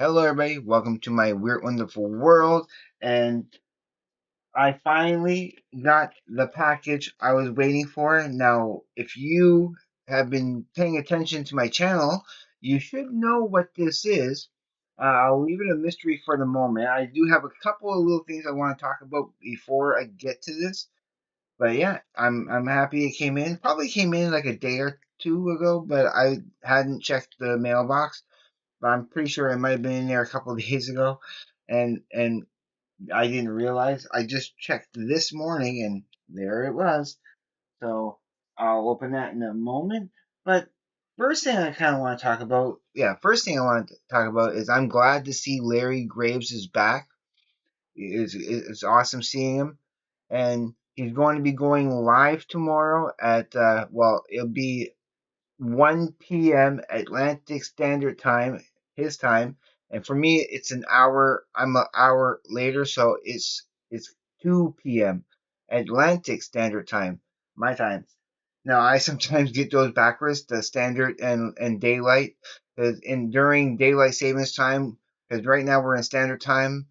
Hello, everybody. Welcome to my weird, wonderful world. And I finally got the package I was waiting for. Now, if you have been paying attention to my channel, you should know what this is. I'll leave it a mystery for the moment. I do have a couple of little things I want to talk about before I get to this. But yeah, I'm happy it came in. Probably came in like a day or two ago, but I hadn't checked the mailbox, but I'm pretty sure it might have been in there a couple of days ago, and I didn't realize. I just checked this morning, and there it was. So I'll open that in a moment. But first thing I kind of want to talk about, first thing I want to talk about is I'm glad to see Larry Graves is back. It's awesome seeing him, and he's going to be going live tomorrow at it'll be 1 p.m. Atlantic Standard Time, his time, and for me it's an hour. I'm an hour later, so it's 2 p.m. Atlantic Standard Time, my time. Now I sometimes get those backwards, the standard and daylight, because in during daylight savings time, because right now we're in standard time.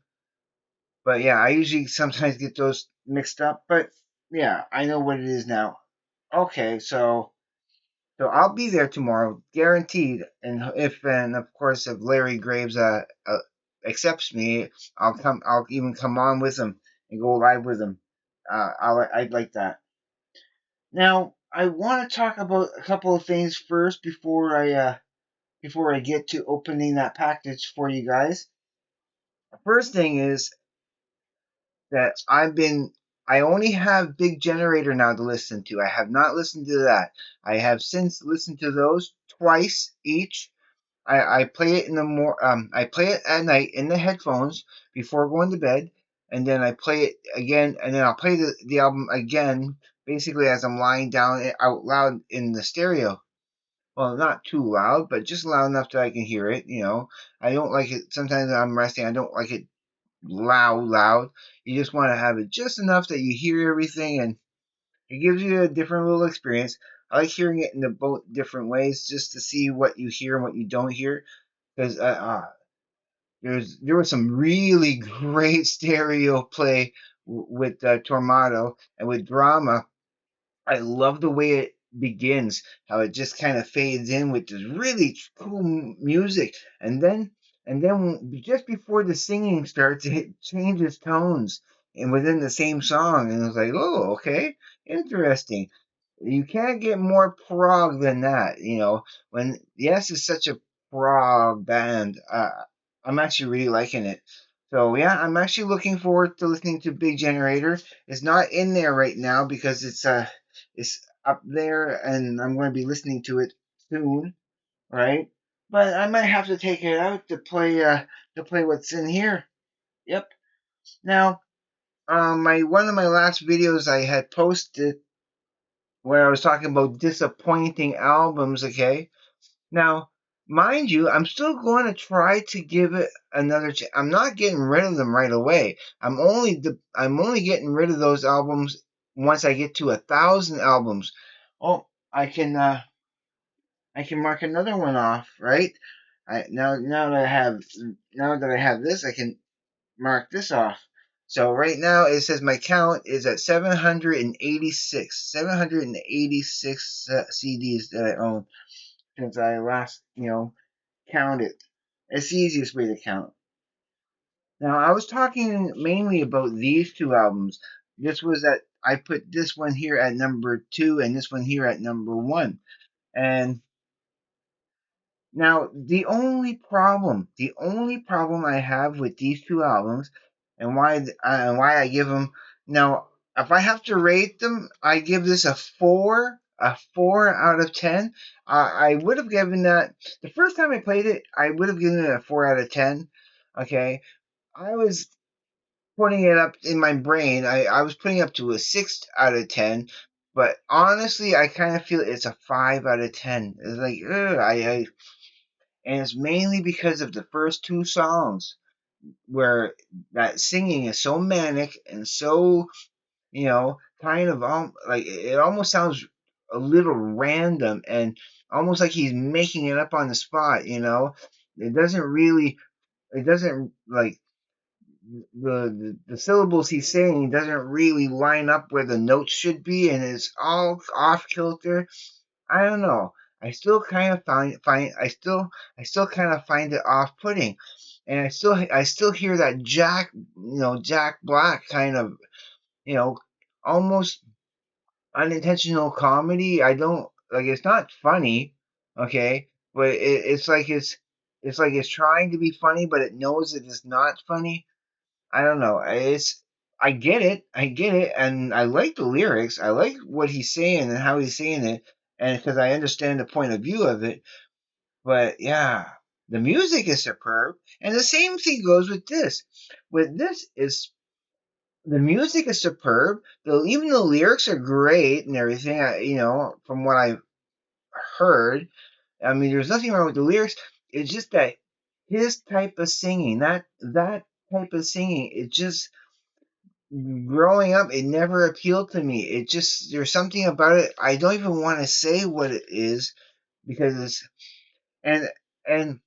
But yeah, I usually sometimes get those mixed up. But yeah, I know what it is now. Okay, so I'll be there tomorrow, guaranteed. And of course if Larry Graves accepts me, I'll come. I'll even come on with him and go live with him. I'd like that. Now I want to talk about a couple of things first before I get to opening that package for you guys. The first thing is that I only have Big Generator now to listen to. I have not listened to that. I have since listened to those twice each. I play it in the I play it at night in the headphones before going to bed, and then I play it again, and then I'll play the album again, basically as I'm lying down out loud in the stereo. Well, not too loud, but just loud enough that I can hear it. I don't like it. Sometimes when I'm resting, I don't like it loud, loud. You just want to have it just enough that you hear everything, and it gives you a different little experience. I like hearing it in the both different ways just to see what you hear and what you don't hear. Because there was some really great stereo play with Tormato and with Drama. I love the way it begins, how it just kind of fades in with this really cool music, and then just before the singing starts, it changes tones and within the same song, and it's like, oh, okay, interesting. You can't get more prog than that, When Yes is such a prog band, I'm actually really liking it. So yeah, I'm actually looking forward to listening to Big Generator. It's not in there right now because it's up there, and I'm going to be listening to it soon, right? But I might have to take it out to play what's in here. Yep. Now, my one of my last videos I had posted where I was talking about disappointing albums. Okay, now mind you, I'm still going to try to give it another. I'm not getting rid of them right away. I'm only getting rid of those albums once I get to 1,000 albums. Oh, I can mark another one off, right? Now that I have this, I can mark this off. So right now it says my count is at 786. 786 CDs that I own since I last, counted. It's the easiest way to count. Now I was talking mainly about these two albums. This was at I put this one here at number 2 and this one here at number 1. And now, the only problem I have with these two albums, and why I give them now, if I have to rate them, I give this a 4 out of 10. I would have given that the first time I played it, I would have given it a 4 out of 10. Okay, I was putting it up in my brain. I was putting it up to a 6 out of 10. But honestly, I kind of feel it's a 5 out of 10. It's like, and it's mainly because of the first two songs where that singing is so manic and so kind of like it almost sounds a little random and almost like he's making it up on the spot. It doesn't really it doesn't like the syllables he's saying doesn't really line up where the notes should be, and it's all off kilter. I don't know. I still kind of I still kind of find it off putting, and I still hear that Jack Black kind of you know almost unintentional comedy. I don't like it's not funny, okay, but it's like it's trying to be funny, but it knows it is not funny. I don't know. I get it, and I like the lyrics. I like what he's saying and how he's saying it, and because I understand the point of view of it. But yeah, the music is superb, and the same thing goes with this. With this is the music is superb. Even the lyrics are great and everything. From what I've heard, I mean, there's nothing wrong with the lyrics. It's just that his type of singing, that type of singing, it just growing up, it never appealed to me. It just there's something about it. I don't even want to say what it is because it's and and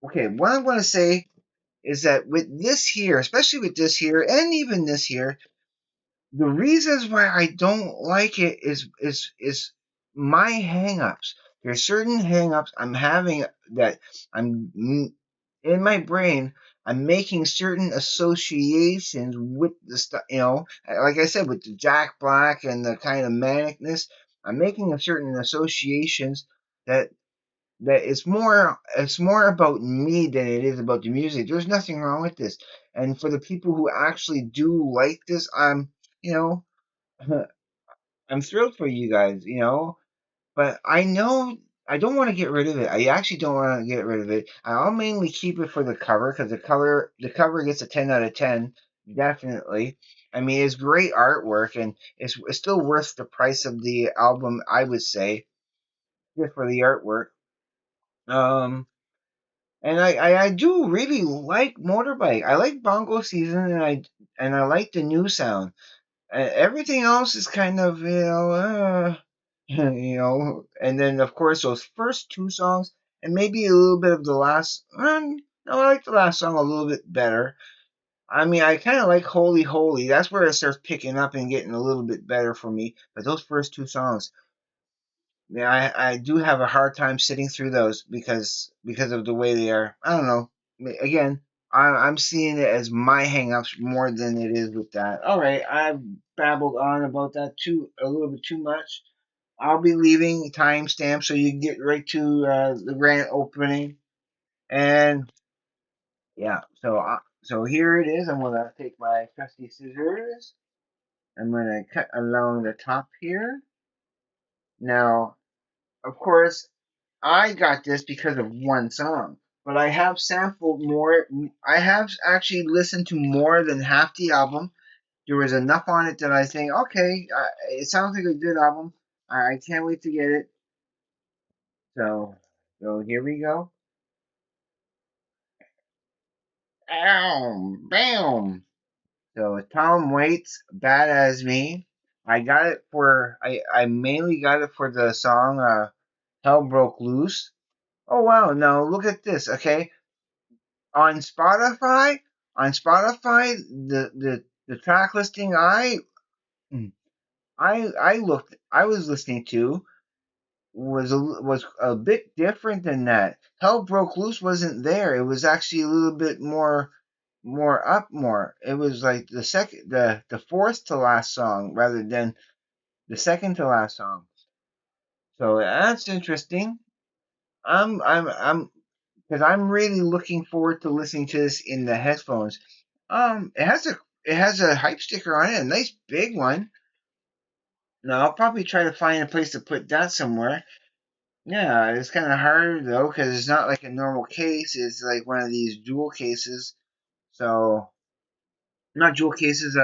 okay. What I'm going to say is that with this here, especially with this here, and even this here, the reasons why I don't like it is my hangups. There's certain hangups I'm having that I'm in my brain. I'm making certain associations with the stuff, like I said, with the Jack Black and the kind of manicness. I'm making a certain associations that it's more about me than it is about the music. There's nothing wrong with this. And for the people who actually do like this, you know, I'm thrilled for you guys. But I know I don't want to get rid of it. I actually don't want to get rid of it. I'll mainly keep it for the cover because the cover gets a 10 out of 10, definitely. I mean, it's great artwork and it's still worth the price of the album, I would say, just for the artwork. Um, And I do really like Motorbike. I like Bongo Season, and I like the new sound. Everything else is kind of And then of course those first two songs, and maybe a little bit of the last. No, I like the last song a little bit better. I mean, I kind of like Holy Holy. That's where it starts picking up and getting a little bit better for me. But those first two songs, yeah, I do have a hard time sitting through those because of the way they are. I don't know. Again, I'm seeing it as my hangups more than it is with that. All right, I've babbled on about that too a little bit too much. I'll be leaving timestamp so you can get right to the grand opening. And yeah, so here it is. I'm gonna take my trusty scissors. I'm gonna cut along the top here. Now, of course, I got this because of one song, but I have sampled more. I have actually listened to more than half the album. There was enough on it that I think, okay, it sounds like a good album. I can't wait to get it. So, so here we go. Bam, bam. So Tom Waits, Bad as Me. I mainly got it for the song Hell Broke Loose. Oh wow, now look at this, okay? on Spotify, the track listing I was listening to was a bit different than that. Hell Broke Loose wasn't there. It was actually a little bit more up more. It was like the fourth to last song rather than the second to last song. So that's interesting. I'm because I'm really looking forward to listening to this in the headphones. It has a hype sticker on it, a nice big one. Now I'll probably try to find a place to put that somewhere. Yeah, it's kind of hard though because it's not like a normal case. It's like one of these jewel cases. So not jewel cases.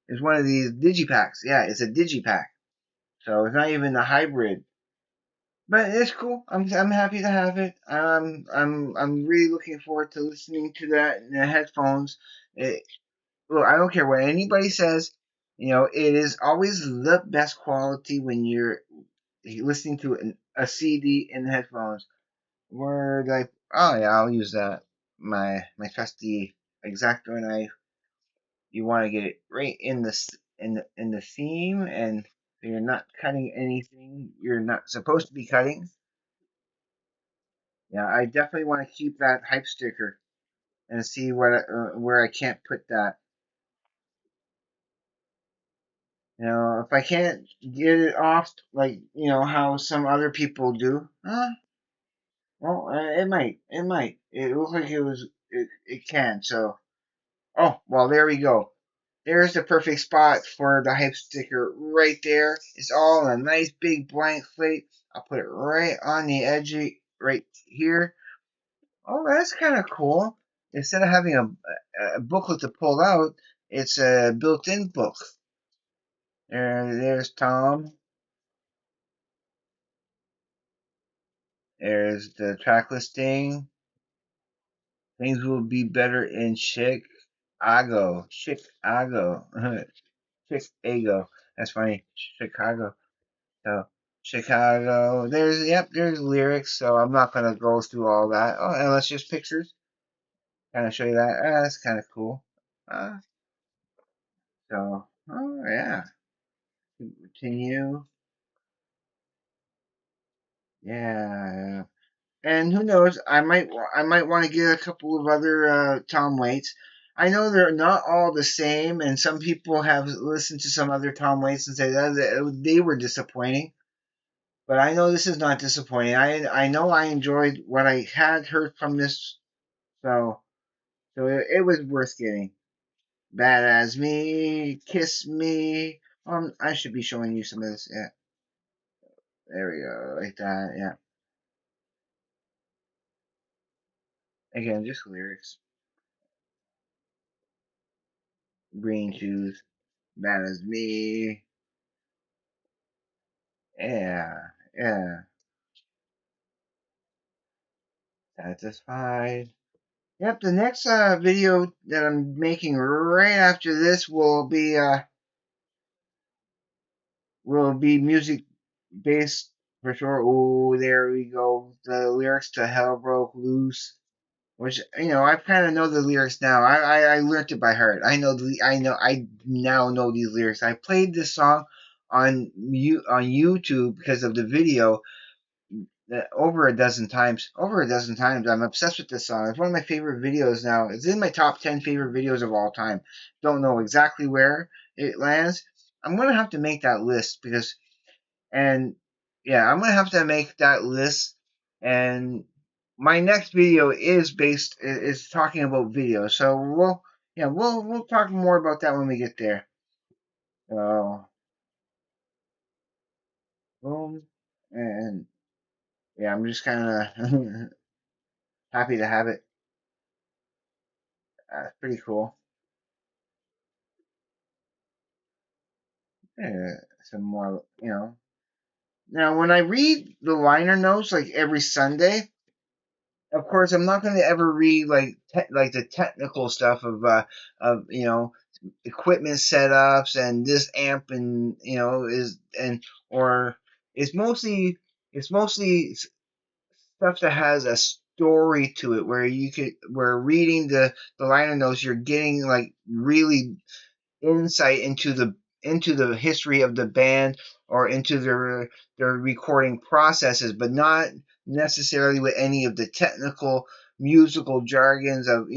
It's one of these digipacks. Yeah, it's a digipack. So it's not even a hybrid. But it's cool. I'm happy to have it. I'm really looking forward to listening to that in the headphones. It, Look, I don't care what anybody says. It is always the best quality when you're listening to a CD in headphones. Word, like, oh yeah, I'll use that. my trusty X-Acto knife. You want to get it right in the seam, and so you're not cutting anything you're not supposed to be cutting. Yeah, I definitely want to keep that hype sticker and see where I can't put that. If I can't get it off, like how some other people do, well, it might. It looked like it can. So, oh, well, there we go. There's the perfect spot for the hype sticker right there. It's all in a nice big blank slate. I'll put it right on the edge right here. Oh, that's kind of cool. Instead of having a booklet to pull out, it's a built-in book. There's Tom. There's the track listing. Things will be better in Chicago. Chicago. Chicago. That's funny. Chicago. So Chicago. There's lyrics. So I'm not gonna go through all that. Oh, unless just pictures. Kind of show you that. That's kind of cool. Uh, oh yeah. Continue. Yeah. And who knows? I might want to get a couple of other Tom Waits. I know they're not all the same, and some people have listened to some other Tom Waits and say that they were disappointing. But I know this is not disappointing. I know I enjoyed what I had heard from this, so it was worth getting. Bad as me, kiss me. I should be showing you some of this. Yeah, there we go, like that. Yeah. Again, just lyrics. Green shoes. Bad as me. Yeah, yeah. Satisfied. Yep, the next video that I'm making right after this will be music based for sure. Oh, there we go. The lyrics to Hell Broke Loose, which I kind of know the lyrics now. I learned it by heart. I now know these lyrics. I played this song on YouTube because of the video over a dozen times. Over a dozen times. I'm obsessed with this song. It's one of my favorite videos now. It's in my top 10 favorite videos of all time. Don't know exactly where it lands. I'm gonna have to make that list and yeah, I'm gonna have to make that list. And my next video is talking about video. So we'll talk more about that when we get there. So boom, and yeah, I'm just kind of happy to have it. Pretty cool. Some more. Now when I read the liner notes like every Sunday, of course I'm not going to ever read like the technical stuff of equipment setups and this amp and is and or it's mostly it's mostly stuff that has a story to it where reading the liner notes you're getting like really insight into the history of the band or into their recording processes, but not necessarily with any of the technical musical jargons of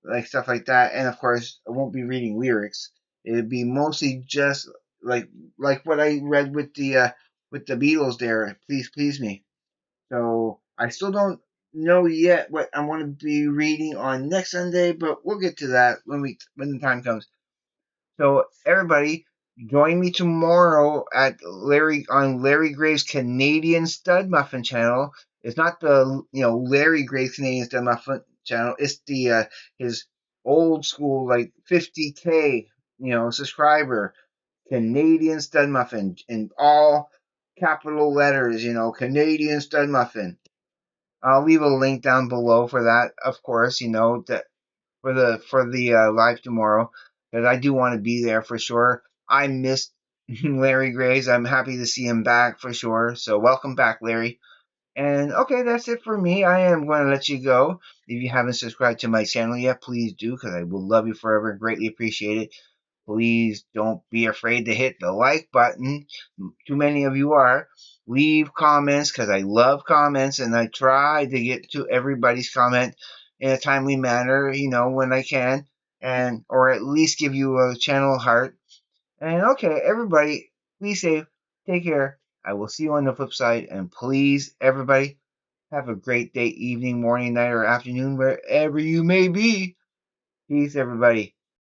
like stuff like that. And of course, I won't be reading lyrics. It'd be mostly just like what I read with the Beatles there. Please, please me. So I still don't know yet what I want to be reading on next Sunday, but we'll get to that when the time comes. So everybody, join me tomorrow at Larry Graves' Canadian Stud Muffin channel. It's not the Larry Graves Canadian Stud Muffin channel. It's the his old school like 50K subscriber Canadian Stud Muffin in all capital letters. Canadian Stud Muffin. I'll leave a link down below for that, of course. That for the live tomorrow because I do want to be there for sure. I missed Larry Graves. I'm happy to see him back for sure. So welcome back, Larry. And okay, that's it for me. I am going to let you go. If you haven't subscribed to my channel yet, please do, because I will love you forever and greatly appreciate it. Please don't be afraid to hit the like button. Too many of you are. Leave comments, because I love comments, and I try to get to everybody's comment in a timely manner, when I can, and or at least give you a channel heart. And okay, everybody, be safe. Take care. I will see you on the flip side. And please, everybody, have a great day, evening, morning, night, or afternoon, wherever you may be. Peace, everybody.